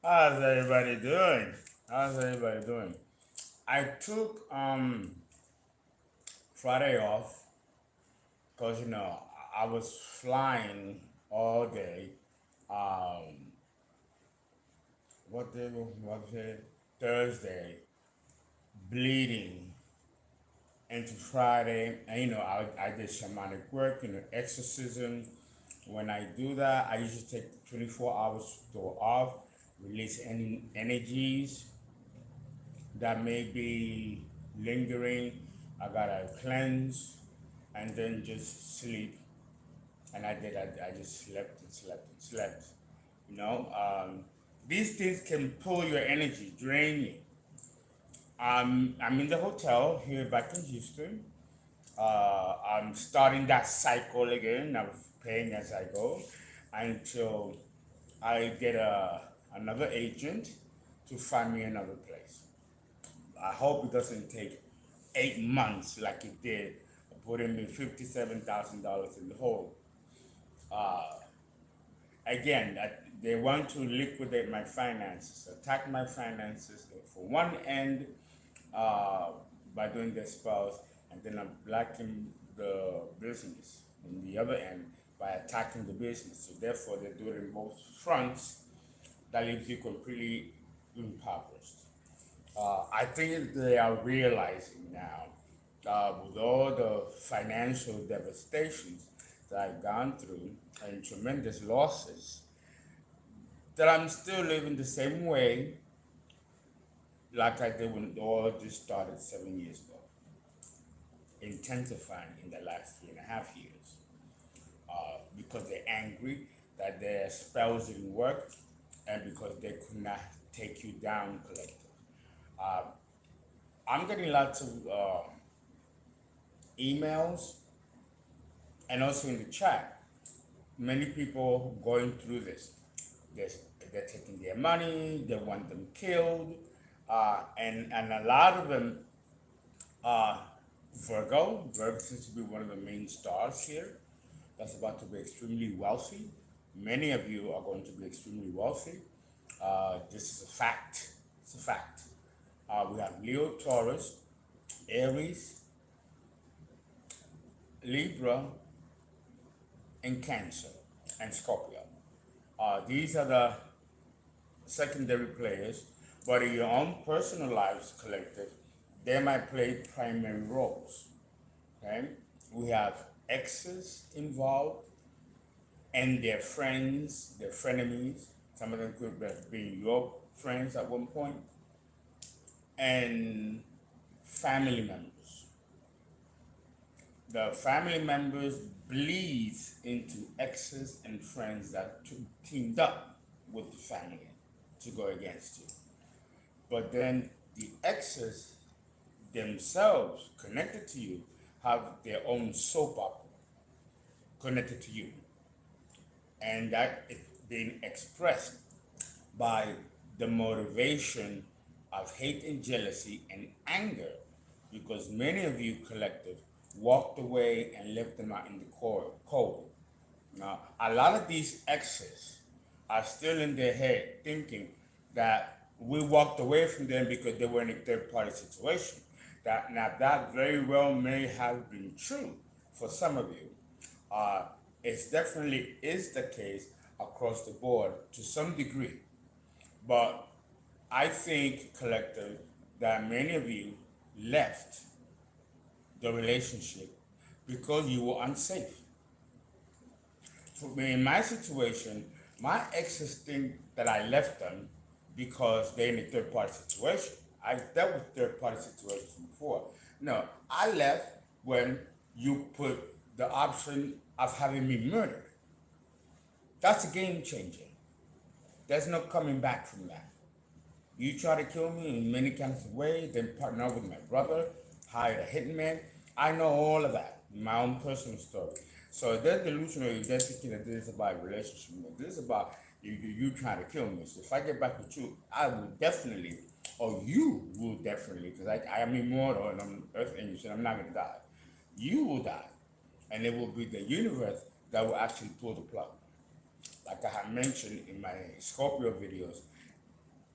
How's everybody doing? How's everybody doing? I took Friday off because I was flying all day. Um, what day was it? Thursday, bleeding into Friday, and I did shamanic work, exorcism. When I do that, I usually take 24 hours to go off, release any energies that may be lingering. I gotta cleanse and then just sleep. And I did. I just slept and slept and slept. You know, these things can pull your energy, drain you. I'm in the hotel here back in Houston. I'm starting that cycle again. I'm paying as I go until I get another agent to find me another place. I hope it doesn't take 8 months like it did, putting me $57,000 in the hole. Uh, Again, they want to liquidate my finances, attack my finances for one end uh, by doing their spells, and then I'm blocking the business on the other end by attacking the business. So therefore, they do it in both fronts. That leaves you completely impoverished. I think they are realizing now, with all the financial devastations that I've gone through and tremendous losses, that I'm still living the same way like I did when all this started 7 years ago, intensifying in the last 3.5 years. Because they're angry that their spells didn't work and because they could not take you down collective. Uh, I'm getting lots of emails and also in the chat, many people going through this. They're, they're taking their money, they want them killed, and a lot of them are Virgo. Virgo seems to be one of the main stars here. That's about to be extremely wealthy. Many of you are going to be extremely wealthy. This is a fact. It's a fact. We have Leo, Taurus, Aries, Libra, and Cancer, and Scorpio. These are the secondary players, but in your own personal lives collective, they might play primary roles. Okay? We have exes involved and their friends, their frenemies. Some of them could have been your friends at one point, and family members. The family members bleed into exes and friends that teamed up with the family to go against you. But then the exes themselves connected to you have their own soap opera connected to you. And that is being expressed by the motivation of hate and jealousy and anger because many of you collective walked away and left them out in the cold. Now, a lot of these exes are still in their head thinking that we walked away from them because they were in a third party situation. That very well may have been true for some of you. Uh, it definitely is the case across the board to some degree. But I think, collective, that many of you left the relationship because you were unsafe. For me, in my situation, my exes think that I left them because they're in a third party situation. I've dealt with third party situations before. No, I left when you put the option of having me murdered. That's a game changer. There's no coming back from that. You try to kill me in many kinds of ways, then partner up with my brother, hire a hitman. I know all of that, my own personal story. So they're delusional if they're thinking that this is about a relationship. This is about you trying to kill me. So if I get back with you, I will definitely, or you will definitely, because I am immortal and I'm earth angel, and I'm not going to die. You will die. And it will be the universe that will actually pull the plug. Like I have mentioned in my Scorpio videos,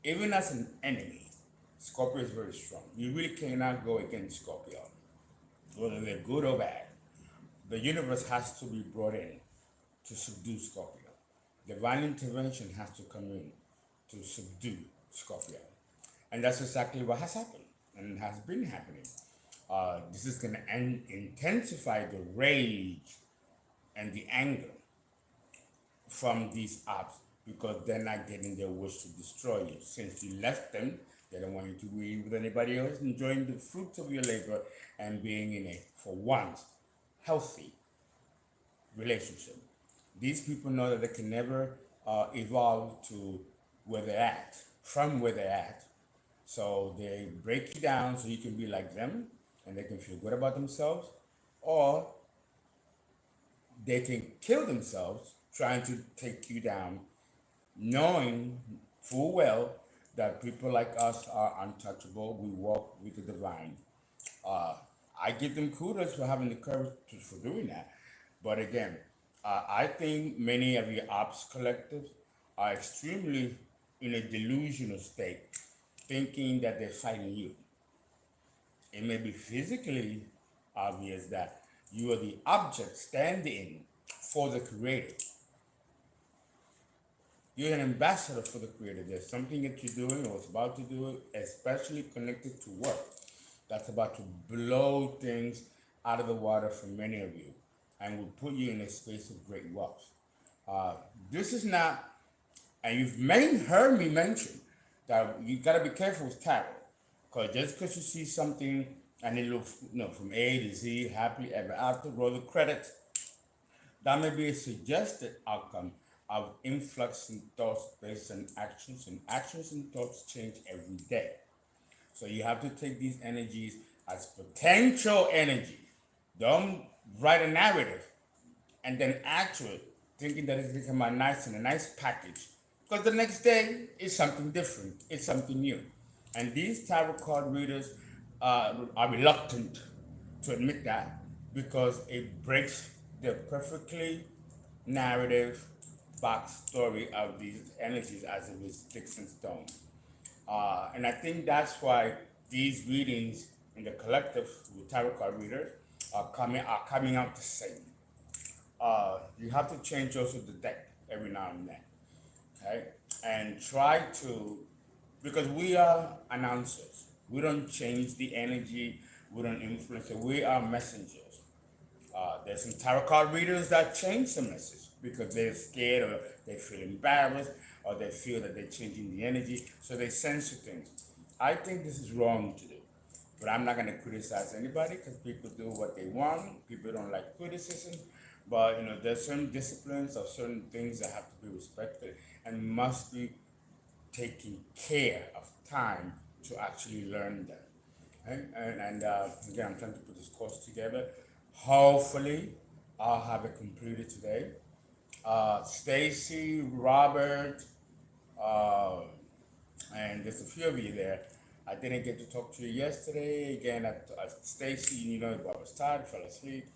even as an enemy, Scorpio is very strong. You really cannot go against Scorpio, whether they're good or bad. The universe has to be brought in to subdue Scorpio. Divine intervention has to come in to subdue Scorpio. And that's exactly what has happened and has been happening. This is going to intensify the rage and the anger from these apps because they're not getting their wish to destroy you. Since you left them, they don't want you to be with anybody else, enjoying the fruits of your labor and being in a, for once, healthy relationship. These people know that they can never evolve to where they're at, from where they're at. So they break you down so you can be like them and they can feel good about themselves, or they can kill themselves trying to take you down, knowing full well that people like us are untouchable. We walk with the divine. I give them kudos for having the courage for doing that. But again, I think many of your ops collectives are extremely in a delusional state, thinking that they're fighting you. It may be physically obvious that you are the object standing for the Creator. You're an ambassador for the Creator. There's something that you're doing or is about to do, especially connected to work, that's about to blow things out of the water for many of you and will put you in a space of great wealth. This is not, and you've heard me mention that you gotta be careful with tarot, because just because you see something and it looks, from A to Z, happily ever after, roll the credits, that may be a suggested outcome of influx in thoughts based on actions, and actions and thoughts change every day. So you have to take these energies as potential energy. Don't write a narrative and then act to it, thinking that it's become a nice package. Because the next day is something different. It's something new. And these tarot card readers are reluctant to admit that because it breaks the perfectly narrative backstory of these energies as if it's sticks and stones. And I think that's why these readings in the collective with tarot card readers are coming out the same. You have to change also the deck every now and then, okay? And try to, because we are announcers. We don't change the energy. We don't influence it. We are messengers. There's some tarot card readers that change the message because they're scared or they feel embarrassed or they feel that they're changing the energy, so they censor things. I think this is wrong to do, but I'm not going to criticize anybody because people do what they want. People don't like criticism, but there's certain disciplines or certain things that have to be respected and must be taken care of time to actually learn them. Okay? And again, I'm trying to put this course together. Hopefully, I'll have it completed today. Stacy, Robert, and there's a few of you there. I didn't get to talk to you yesterday. Again, Stacy, I was tired, fell asleep.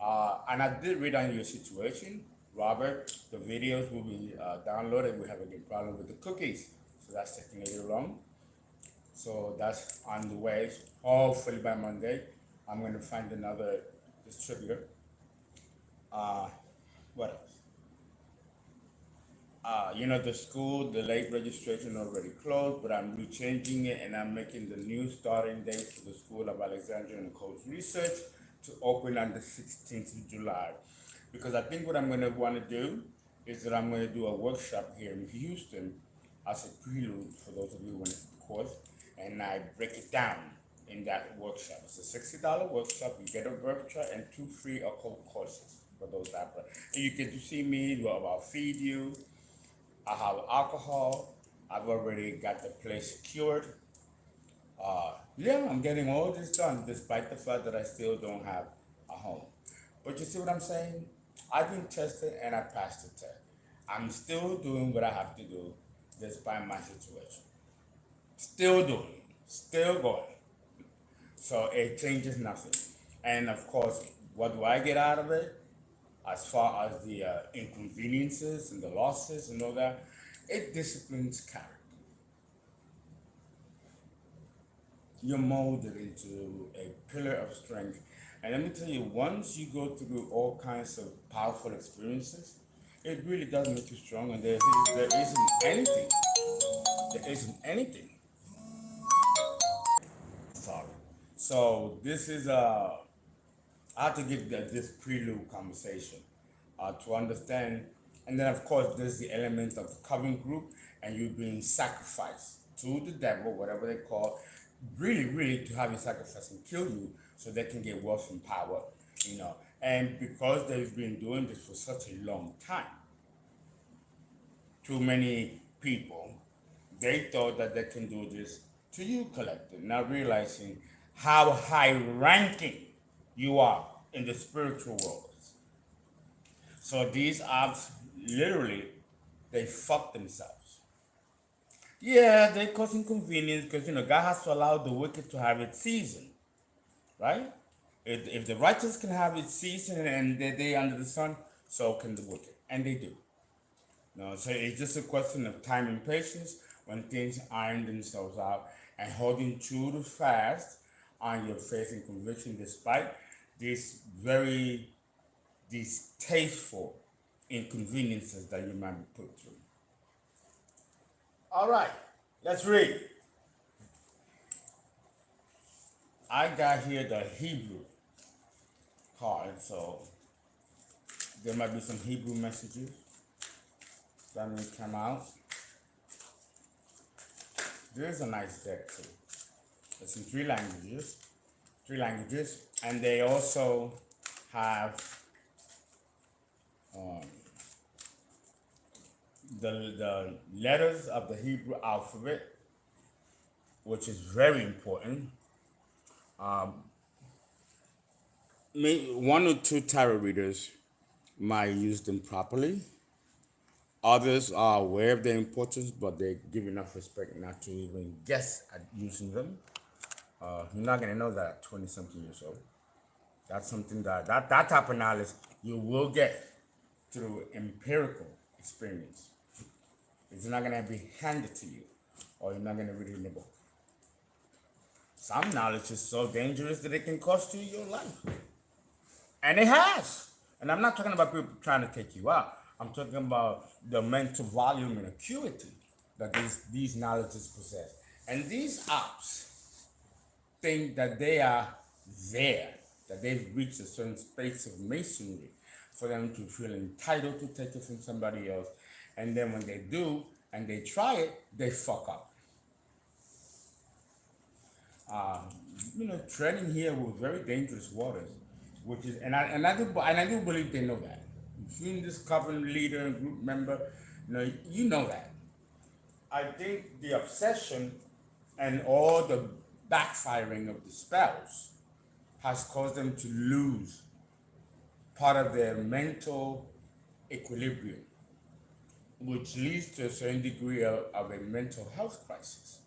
And I did read on your situation, Robert. The videos will be downloaded. We have a problem with the cookies, so that's taking a little long. So that's on the way. Hopefully by Monday, I'm going to find another distributor. What else? The school, the late registration already closed, but I'm rechanging it and I'm making the new starting date for the School of Alexandria and Coast Research to open on the 16th of July. Because I think what I'm going to want to do is that I'm going to do a workshop here in Houston as a prelude for those of you who want the course, and I break it down in that workshop. It's a $60 workshop. You get a workshop and 2 free occult courses for those that play. And you get to see me, I'll feed you. I have alcohol. I've already got the place secured. I'm getting all this done despite the fact that I still don't have a home. But you see what I'm saying? I've been tested and I passed the test. I'm still doing what I have to do despite my situation. Still doing, still going. So it changes nothing. And of course, what do I get out of it? As far as the inconveniences and the losses and all that, it disciplines character. you're molded into a pillar of strength. And let me tell you, once you go through all kinds of powerful experiences, it really does make you strong. And there isn't anything, there isn't anything. Sorry. So this is I have to give this prelude conversation to understand. And then, of course, there's the element of the covenant group and you being sacrificed to the devil, whatever they call, really to have you sacrifice and kill you so they can get wealth and power, you know. And because they've been doing this for such a long time, too many people, they thought that they can do this to you, collective, not realizing how high ranking you are in the spiritual world. So these apps literally they fuck themselves. Yeah, they cause inconvenience because God has to allow the wicked to have its season, right? If the righteous can have its season and their day under the sun, so can the wicked, and they do. No, so it's just a question of time and patience when things iron themselves out and holding true to fast on your faith and conviction despite these very distasteful inconveniences that you might be put through. All right, let's read. I got here the Hebrew card, so there might be some Hebrew messages that may come out. There's a nice deck too. It's in three languages, and they also have the letters of the Hebrew alphabet, which is very important. One or two tarot readers might use them properly. Others are aware of their importance, but they give enough respect not to even guess at using them. You're not gonna know that at 20-something years old. That's something that type of knowledge you will get through empirical experience. It's not gonna be handed to you, or you're not gonna read it in a book. Some knowledge is so dangerous that it can cost you your life. And it has. And I'm not talking about people trying to take you out. I'm talking about the mental volume and acuity that these knowledges possess. And these apps think that they are there, that they've reached a certain space of masonry for them to feel entitled to take it from somebody else. And then when they do and they try it, they fuck up. Treading here with very dangerous waters, which is, and I do believe they know that. If you're this covenant leader and group member, you know that. I think the obsession and all the backfiring of the spells has caused them to lose part of their mental equilibrium, which leads to a certain degree of a mental health crisis.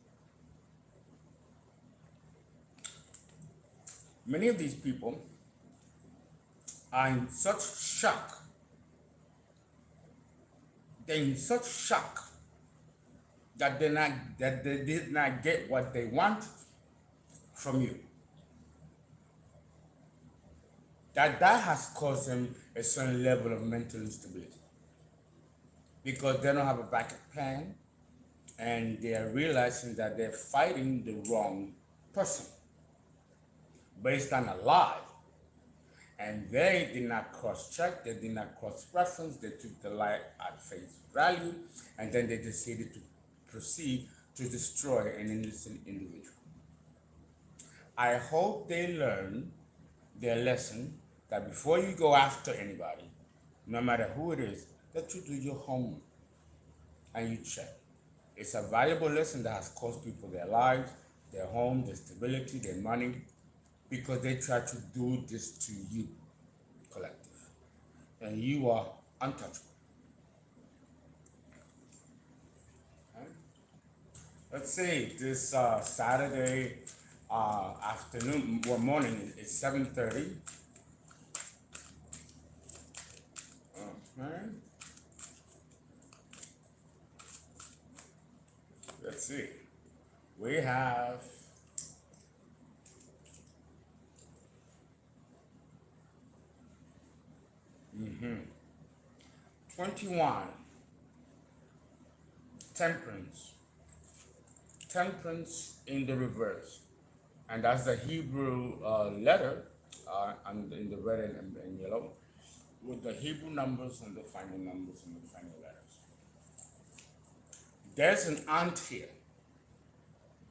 Many of these people are in such shock. They're in such shock that they did not get what they want from you. That has caused them a certain level of mental instability because they don't have a backup plan and they are realizing that they're fighting the wrong person based on a lie. And they did not cross-check, they did not cross-reference, they took the lie at face value, and then they decided to proceed to destroy an innocent individual. I hope they learn their lesson that before you go after anybody, no matter who it is, that you do your homework and you check. It's a valuable lesson that has cost people their lives, their home, their stability, their money, because they try to do this to you, collective. And you are untouchable. Okay. Let's see, this Saturday afternoon or morning, it's 7:30. Okay. Let's see. We have 21, temperance. Temperance in the reverse. And that's the Hebrew letter, and in the red and yellow, with the Hebrew numbers and the final numbers and the final letters. There's an aunt here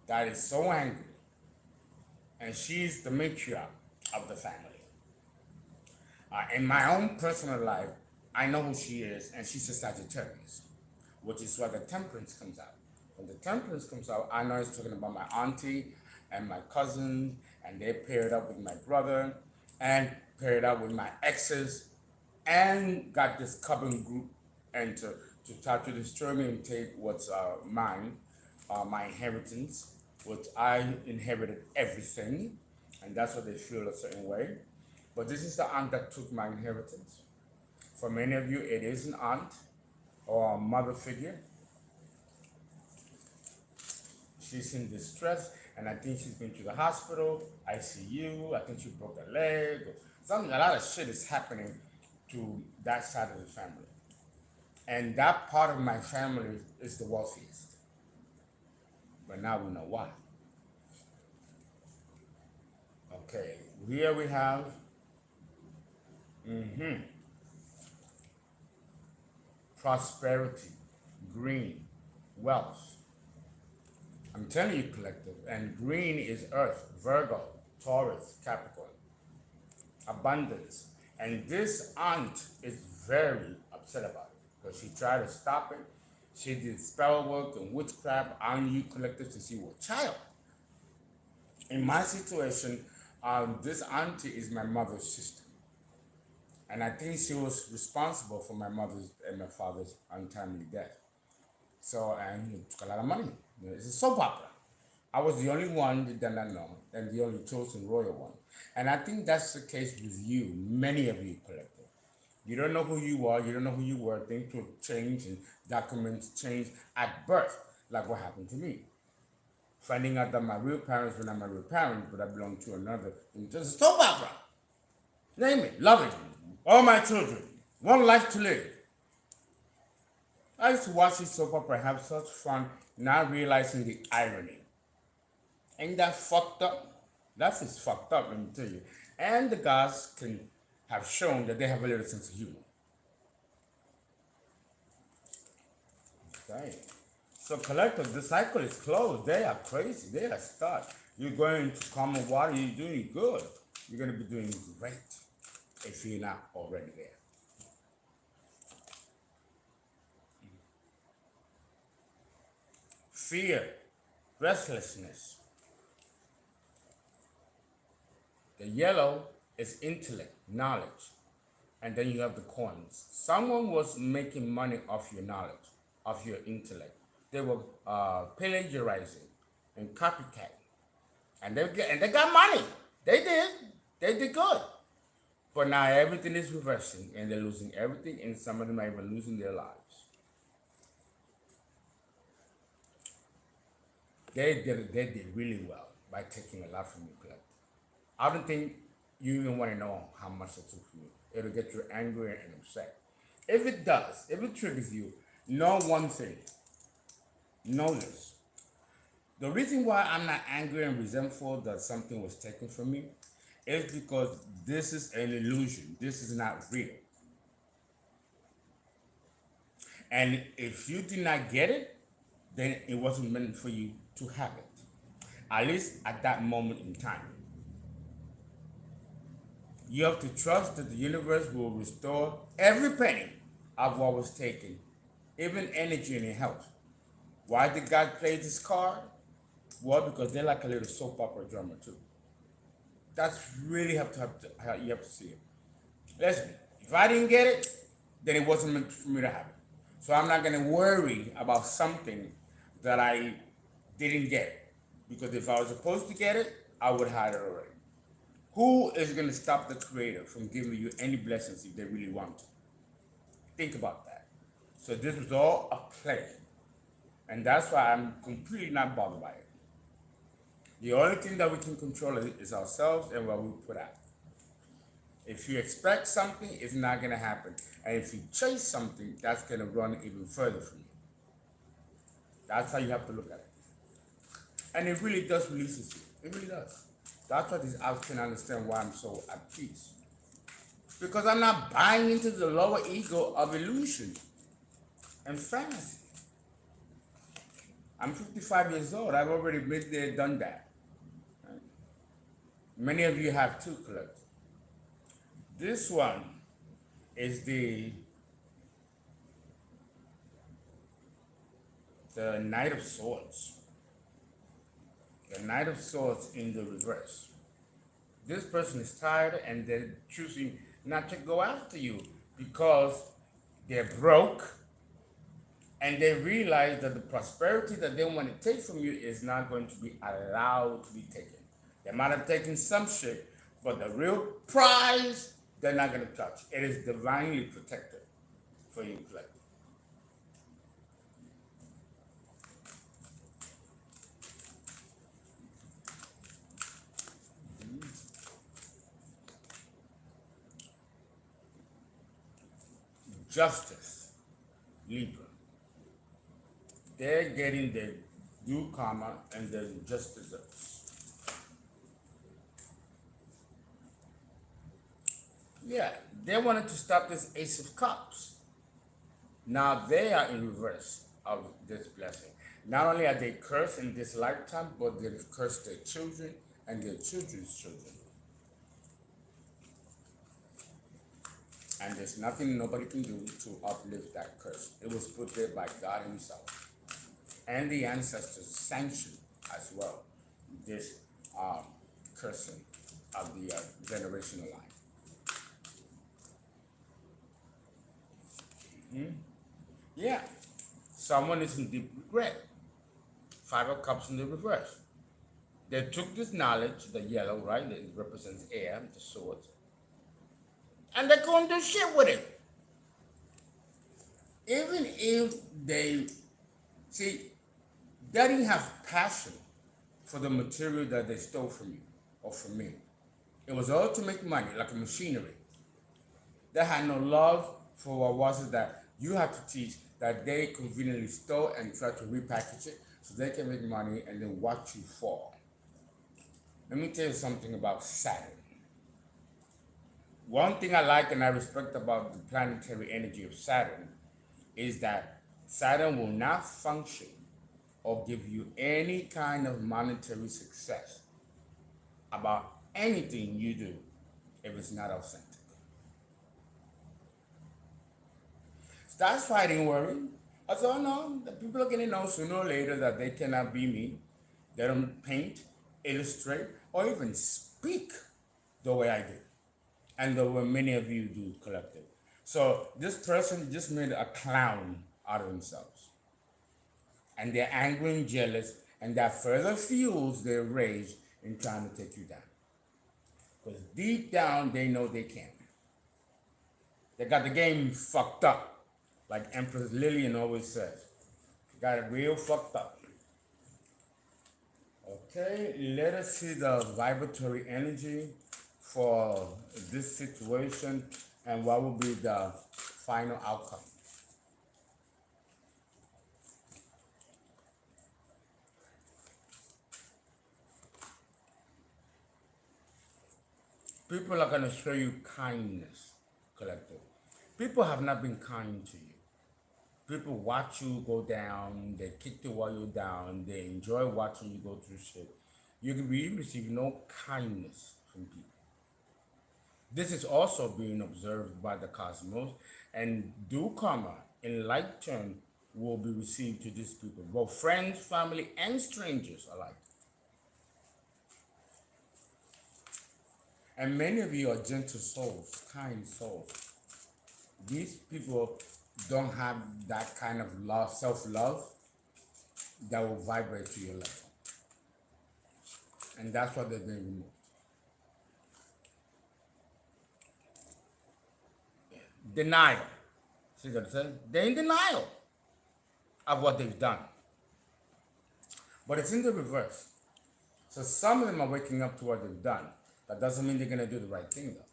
that is so angry, and she's the matriarch of the family. In my own personal life, I know who she is, and she's a Sagittarius, which is where the temperance comes out. When the temperance comes out, I know it's talking about my auntie and my cousin, and they paired up with my brother, and paired up with my exes, and got this coven group, and to try to destroy me and take what's mine, my inheritance, which I inherited everything, and that's why they feel a certain way. But this is the aunt that took my inheritance. For many of you, it is an aunt or a mother figure. She's in distress, and I think she's been to the hospital, ICU. I think she broke a leg. Something, a lot of shit is happening to that side of the family. And that part of my family is the wealthiest. But now we know why. Okay, here we have prosperity, green, wealth. I'm telling you, collective. And green is Earth, Virgo, Taurus, Capricorn. Abundance. And this aunt is very upset about it because she tried to stop it. She did spell work and witchcraft on you, collective, to see what child. In my situation, this auntie is my mother's sister. And I think she was responsible for my mother's and my father's untimely death. So, and it took a lot of money. It's a soap opera. I was the only one that did not know, and the only chosen royal one. And I think that's the case with you, many of you collective. You don't know who you are, you don't know who you were, things will change and documents change at birth, like what happened to me. Finding out that my real parents were not my real parents, but I belong to another. It's a soap opera. Name it, love it. All my children, one life to live. I used to watch this soap opera, have such fun, not realizing the irony. Ain't that fucked up? That is fucked up, let me tell you. And the guys can have shown that they have a little sense of humor. Okay. So collective, the cycle is closed. They are crazy. They are stuck. You're going to common water. You're doing good. You're going to be doing great if you're not already there. Fear, restlessness. The yellow is intellect, knowledge. And then you have the coins. Someone was making money off your knowledge, off your intellect. They were plagiarizing and copycatting. And they got money. They did good. But now everything is reversing and they're losing everything, and some of them are even losing their lives. They did really well by taking a lot from you, collective. I don't think you even want to know how much it took from you. It'll get you angry and upset. If it does, if it triggers you, know one thing. Know this. The reason why I'm not angry and resentful that something was taken from me is because this is an illusion. This is not real. And if you did not get it, then it wasn't meant for you to have it. At least at that moment in time. You have to trust that the universe will restore every penny of what was taken, even energy and health. Why did God play this card? Well, because they're like a little soap opera drama too. That's really how you have to see it. Listen, if I didn't get it, then it wasn't meant for me to have it. So I'm not going to worry about something that I didn't get. Because if I was supposed to get it, I would have it already. Who is going to stop the Creator from giving you any blessings if they really want to? Think about that. So this was all a play. And that's why I'm completely not bothered by it. The only thing that we can control is ourselves and what we put out. If you expect something, it's not gonna happen. And if you chase something, that's gonna run even further from you. That's how you have to look at it. And it really does release you. It really does. That's what these apps can understand why I'm so at peace. Because I'm not buying into the lower ego of illusion and fantasy. I'm 55 years old. I've already been there, done that. Right? Many of you have too, collective. This one is the Knight of Swords. The Knight of Swords in the reverse. This person is tired and they're choosing not to go after you because they're broke and they realize that the prosperity that they want to take from you is not going to be allowed to be taken. They might have taken some shit, but the real prize, they're not going to touch. It is divinely protected for you, collective. Justice, Libra. They're getting their due karma and their just desserts. Yeah, they wanted to stop this Ace of Cups. Now they are in reverse of this blessing. Not only are they cursed in this lifetime, but they've cursed their children and their children's children. And there's nothing nobody can do to uplift that curse. It was put there by God himself. And the ancestors sanctioned as well this cursing of the generational line. Yeah, someone is in deep regret. Five of Cups in the reverse. They took this knowledge, the yellow, right, that represents air, the swords, and they're going to do shit with it. Even if they, see, they didn't have passion for the material that they stole from you or from me. It was all to make money, like a machinery. They had no love for what was it that you have to teach that they conveniently stole and try to repackage it so they can make money and then watch you fall. Let me tell you something about Saturn. One thing I like and I respect about the planetary energy of Saturn is that Saturn will not function or give you any kind of monetary success about anything you do if it's not authentic. So that's why I didn't worry. I thought, oh, no, the people are going to know sooner or later that they cannot be me. They don't paint, illustrate, or even speak the way I do. And the way many of you do, collective. So this person just made a clown out of themselves. And they're angry and jealous, and that further fuels their rage in trying to take you down. Because deep down, they know they can. They got the game fucked up, like Empress Lillian always says. Got it real fucked up. Okay, let us see the vibratory energy for this situation and what will be the final outcome. People are going to show you kindness, collective. People have not been kind to you. People watch you go down, they kick you while you're down, they enjoy watching you go through shit. You can really receive no kindness from people. This is also being observed by the cosmos, and due karma in like turn will be received to these people, both friends, family, and strangers alike. And many of you are gentle souls, kind souls. These people don't have that kind of love, self-love that will vibrate to your level. And that's why they've been removed. Denial. See what I said? They're in denial of what they've done. But it's in the reverse. So some of them are waking up to what they've done. That doesn't mean they're going to do the right thing, though.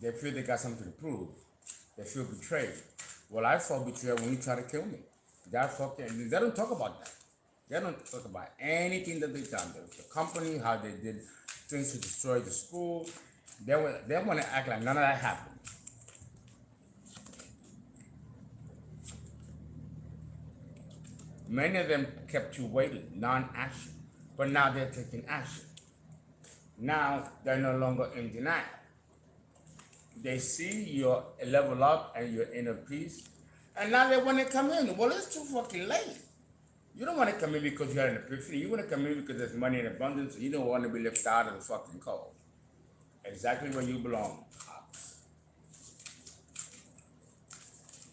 They feel they got something to prove. They feel betrayed. Well, I felt betrayed when you try to kill me. That fucking, they don't talk about that. They don't talk about anything that they done. The company, how they did things to destroy the school. They want to act like none of that happened. Many of them kept you waiting, non-action. But now they're taking action. Now they're no longer in denial. They see your level up and your inner peace, and now they want to come in. Well, it's too fucking late. You don't want to come in because you had an epiphany. You want to come in because there's money in abundance, and you don't want to be left out of the fucking cold. Exactly where you belong.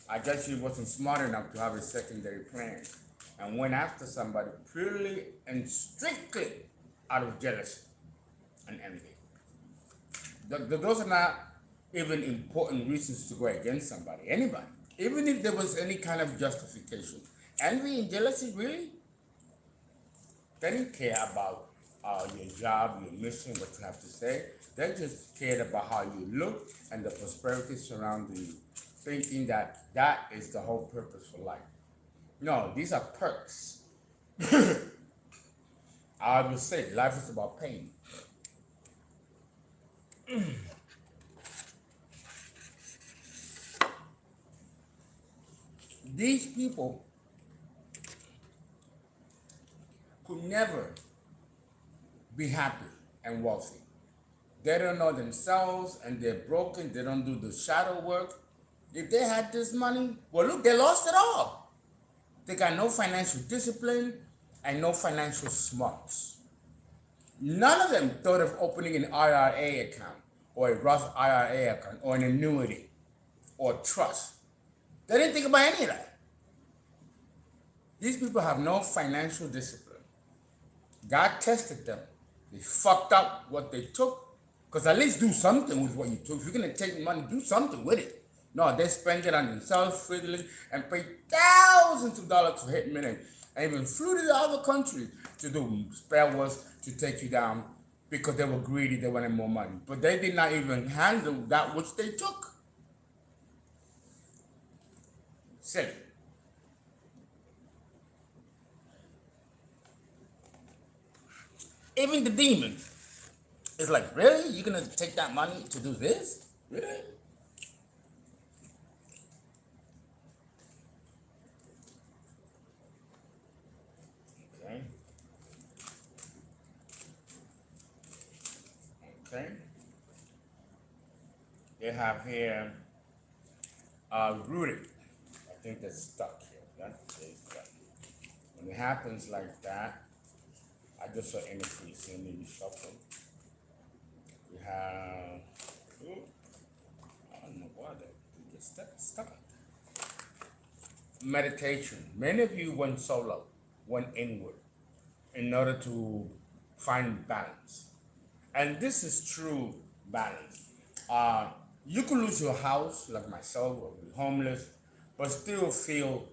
I guess you wasn't smart enough to have a secondary plan and went after somebody purely and strictly out of jealousy and envy. Those are not even important reasons to go against somebody, anybody. Even if there was any kind of justification. Envy and jealousy, really? They didn't care about your job, your mission, what you have to say. They just cared about how you look and the prosperity surrounding you, thinking that that is the whole purpose for life. No, these are perks. I would say life is about pain. These people could never be happy and wealthy. They don't know themselves and they're broken. They don't do the shadow work. If they had this money, well, look, they lost it all. They got no financial discipline and no financial smarts. None of them thought of opening an IRA account or a Roth IRA account or an annuity or trust. They didn't think about any of that. These people have no financial discipline. God tested them. They fucked up what they took. Because at least do something with what you took. If you're going to take money, do something with it. No, they spend it on themselves, fiddling, and pay thousands of dollars to hit men and even flew to the other country to do spare words to take you down because they were greedy, they wanted more money. But they did not even handle that which they took. Silly. Even the demons. It's like, really? You're going to take that money to do this? Really? Okay. Okay. They have here rooted. I think that's stuck here. That is stuck. When it happens like that, I just saw energy, see me shuffle. We have, I don't know why they get stuck. Meditation. Many of you went solo, went inward in order to find balance. And this is true balance. You could lose your house, like myself, or be homeless, but still feel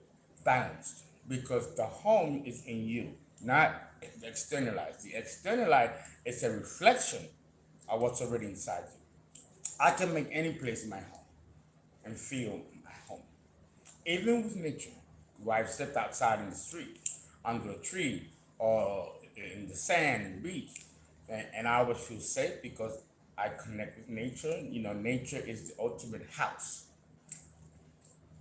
balanced because the home is in you, not externalized. The externalized is a reflection of what's already inside you. I can make any place my home and feel my home. Even with nature, where I've stepped outside in the street, under a tree, or in the sand, in the beach, and I always feel safe because I connect with nature. You know, nature is the ultimate house,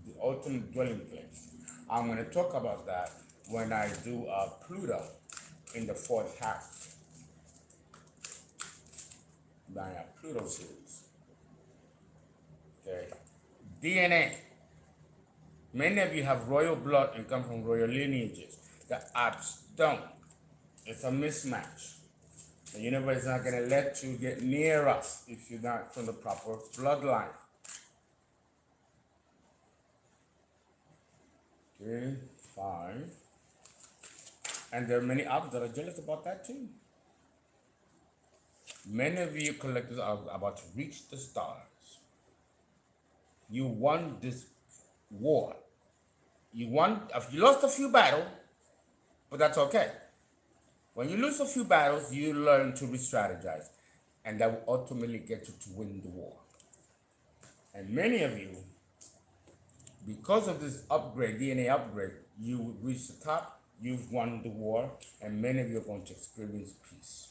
the ultimate dwelling place. I'm going to talk about that when I do Pluto in the fourth house, my Pluto series. Okay, DNA. Many of you have royal blood and come from royal lineages. The apps don't. It's a mismatch. The universe is not going to let you get near us if you're not from the proper bloodline. Okay, 5. And there are many others that are jealous about that too. Many of you collectors are about to reach the stars. You won this war. You lost a few battles, but that's okay. When you lose a few battles, you learn to re-strategize, and that will ultimately get you to win the war. And many of you, because of this upgrade, DNA upgrade, you reach the top, you've won the war, and many of you are going to experience peace.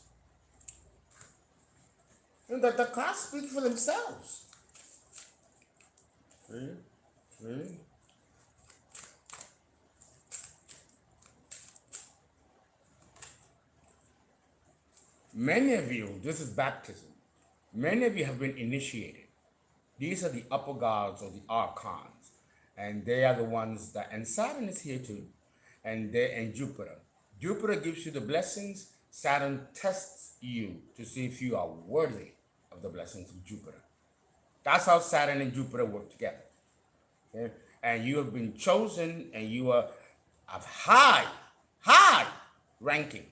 And the cards speak for themselves. See? Many of you, this is baptism. Many of you have been initiated. These are the upper gods or the archons. And they are the ones that, and Saturn is here too, and Jupiter. Jupiter gives you the blessings. Saturn tests you to see if you are worthy of the blessings of Jupiter. That's how Saturn and Jupiter work together. Okay? And you have been chosen, and you are of high ranking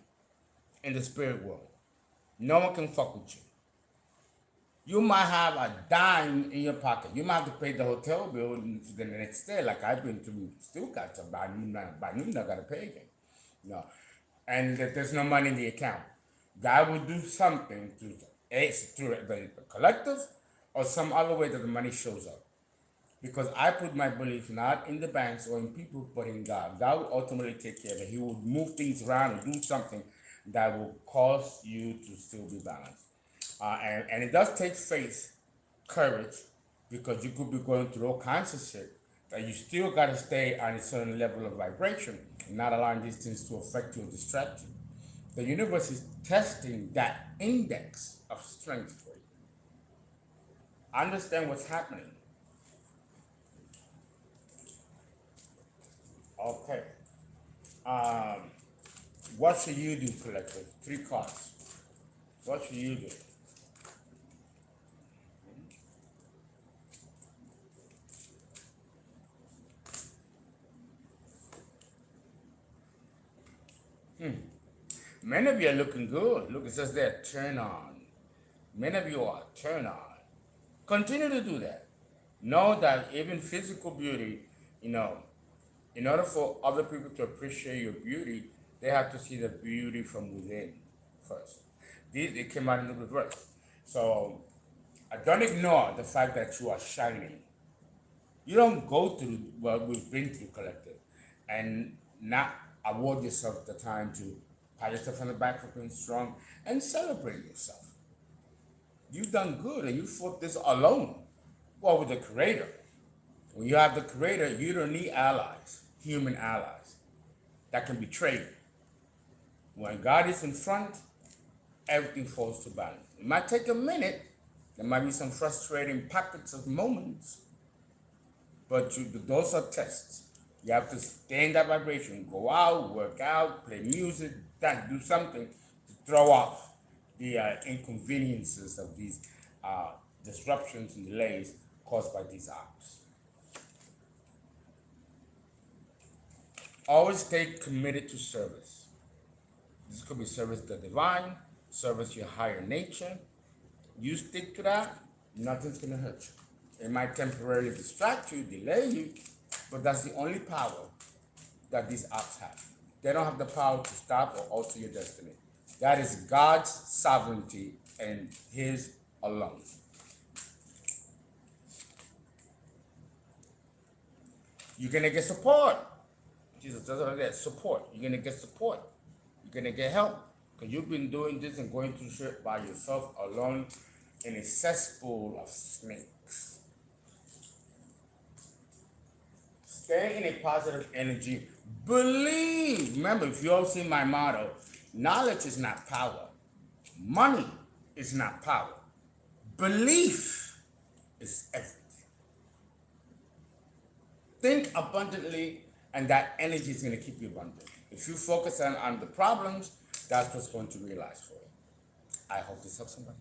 in the spirit world. No one can fuck with you. You might have a dime in your pocket. You might have to pay the hotel bill the next day, like I've been through. Still got to by noon. I gotta pay again. No, and there's no money in the account. God will do something through the collective or some other way that the money shows up. Because I put my belief not in the banks or in people, but in God. God will ultimately take care of it. He will move things around and do something that will cause you to still be balanced. And it does take faith, courage, because you could be going through all kinds of shit that you still got to stay on a certain level of vibration and not allowing these things to affect you or distract you. The universe is testing that index of strength for you. Understand what's happening. Okay. What should you do, collective? 3 cards. What should you do? Many of you are looking good. Look, it says there, turn on. Many of you are turn on. Continue to do that. Know that even physical beauty, in order for other people to appreciate your beauty, they have to see the beauty from within first. It came out in the reverse. So don't ignore the fact that you are shining. You don't go through what we've been through, collective, and not award yourself the time to pat yourself on the back for being strong and celebrate yourself. You've done good, and you fought this alone. Well, with the Creator. When you have the Creator, you don't need allies, human allies, that can betray you. When God is in front, everything falls to balance. It might take a minute. There might be some frustrating pockets of moments, but those are tests. You have to stay in that vibration. Go out, work out, play music, do something to throw off the inconveniences of these disruptions and delays caused by these apps. Always stay committed to service. This could be service to the divine, service your higher nature. You stick to that, nothing's going to hurt you. It might temporarily distract you, delay you, but that's the only power that these apps have. They don't have the power to stop or alter your destiny. That is God's sovereignty and His alone. You're going to get support. Jesus doesn't get support. You're going to get support. You're going to get help. Because you've been doing this and going through shit by yourself alone in a cesspool of snakes. Stay in a positive energy. Believe. Remember, if you all see my motto, knowledge is not power. Money is not power. Belief is everything. Think abundantly, and that energy is going to keep you abundant. If you focus on the problems, that's what's going to realize for you. I hope this helps somebody.